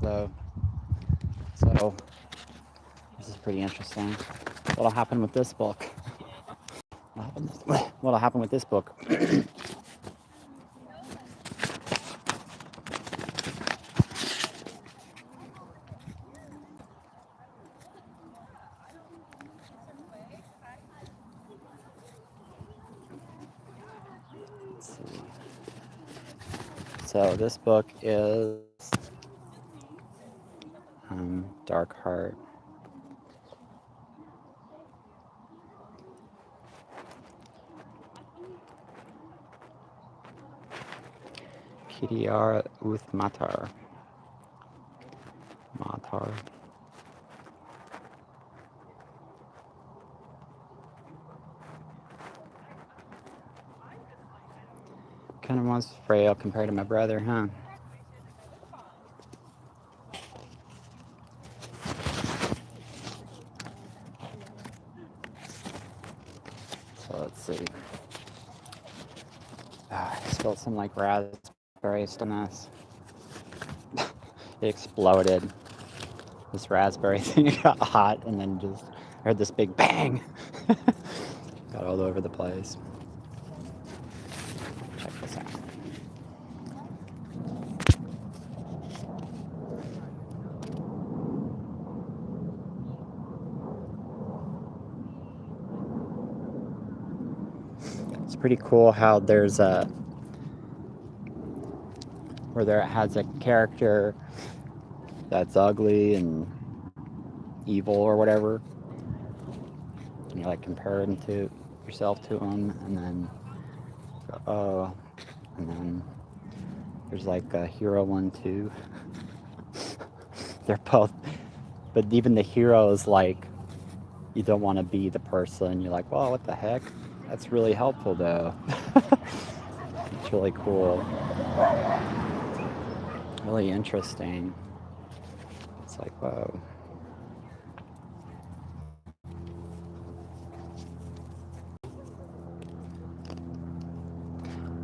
though. So this is pretty interesting. What'll happen with this book? What'll happen with this book? Let's see. So this book is Dark Heart. Kiriara Uth Matar. Matar. Kind of was frail compared to my brother, huh? So let's see. I spilled some like raspberries on this. It exploded. This raspberry thing got hot and then just heard this big bang. Got all over the place. Check this out. It's pretty cool how there's a where there has a character that's ugly and evil or whatever. And you like compare him to yourself to him, and then oh, and then there's like a hero one too. They're both, but even the hero is like, you don't want to be the person. You're like, well, what the heck? That's really helpful though. It's really cool. Really interesting. It's like, whoa.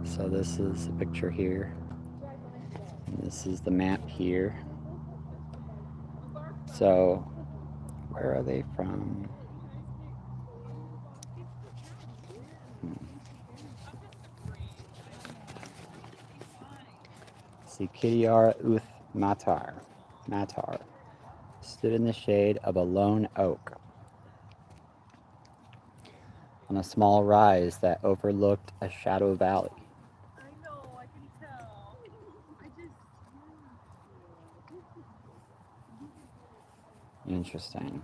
So this is a picture here. And this is the map here. So where are they from? See, Kiriara Uth Matar stood in the shade of a lone oak on a small rise that overlooked a shadow valley. I know, I can tell. Interesting.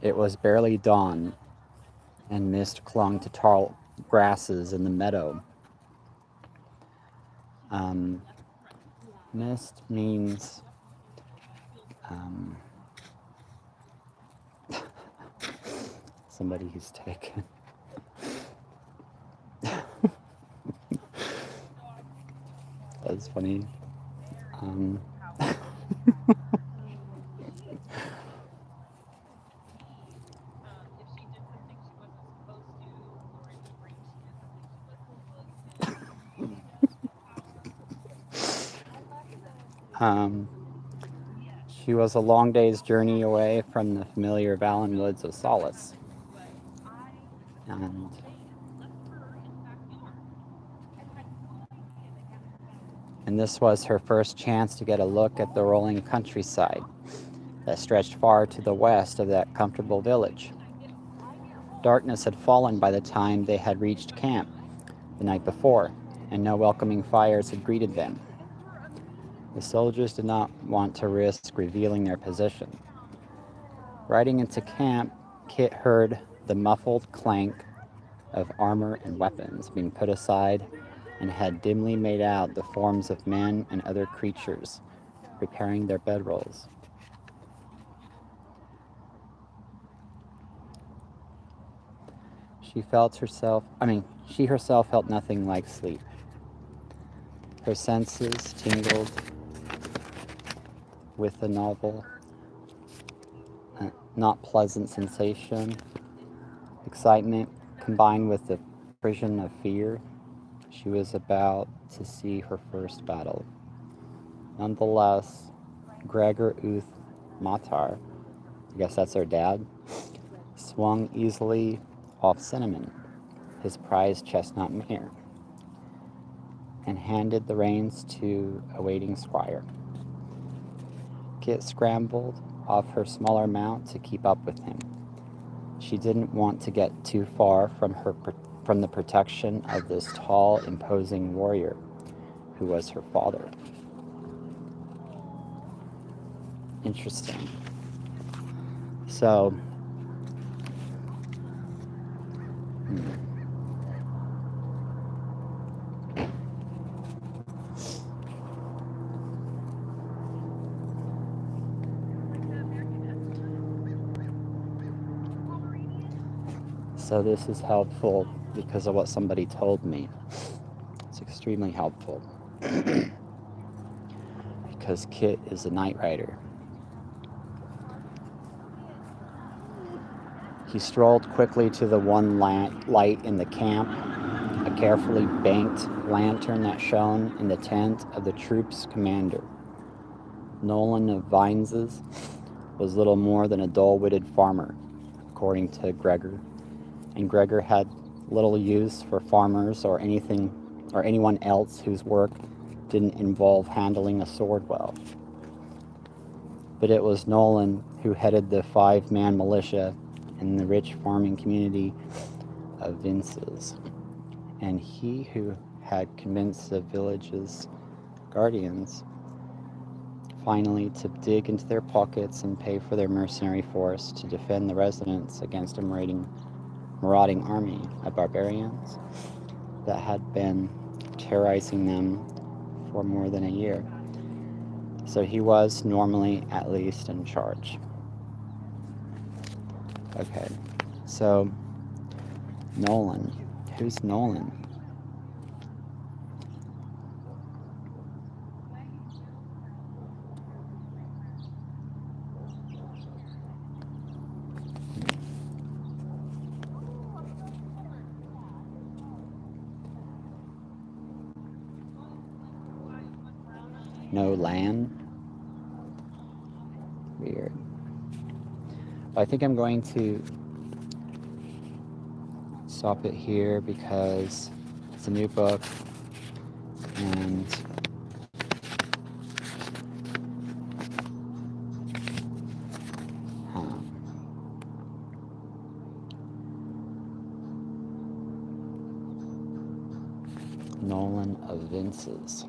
It was barely dawn, and mist clung to tall grasses in the meadow. Mist means somebody who's taken. That's funny. She was a long day's journey away from the familiar Vallon woods of Solace. And this was her first chance to get a look at the rolling countryside that stretched far to the west of that comfortable village. Darkness had fallen by the time they had reached camp the night before, and no welcoming fires had greeted them. The soldiers did not want to risk revealing their position. Riding into camp, Kit heard the muffled clank of armor and weapons being put aside, and had dimly made out the forms of men and other creatures preparing their bedrolls. She herself felt nothing like sleep. Her senses tingled with a novel, not pleasant sensation, excitement combined with the precision of fear, she was about to see her first battle. Nonetheless, Gregor Uth Matar, I guess that's her dad, swung easily off Cinnamon, his prized chestnut mare, and handed the reins to a waiting squire. Kit scrambled off her smaller mount to keep up with him. She didn't want to get too far from the protection of this tall, imposing warrior who was her father. Interesting. So, so this is helpful because of what somebody told me. It's extremely helpful because Kit is a night rider. He strolled quickly to the one light in the camp, a carefully banked lantern that shone in the tent of the troop's commander. Nolan of Vines's was little more than a dull-witted farmer, according to Gregor, and Gregor had little use for farmers or anyone else whose work didn't involve handling a sword well. But it was Nolan who headed the 5-man militia in the rich farming community of Vince's, and he who had convinced the village's guardians finally to dig into their pockets and pay for their mercenary force to defend the residents against a marauding army of barbarians that had been terrorizing them for more than a year. So he was normally at least in charge. Okay, so Nolan. Who's Nolan? No land? Weird. I think I'm going to stop it here because it's a new book and Nolan of Vince's.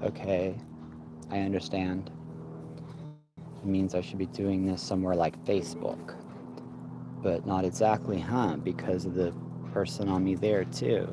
Okay, I understand. It means I should be doing this somewhere like Facebook. But not exactly, because of the person on me there too.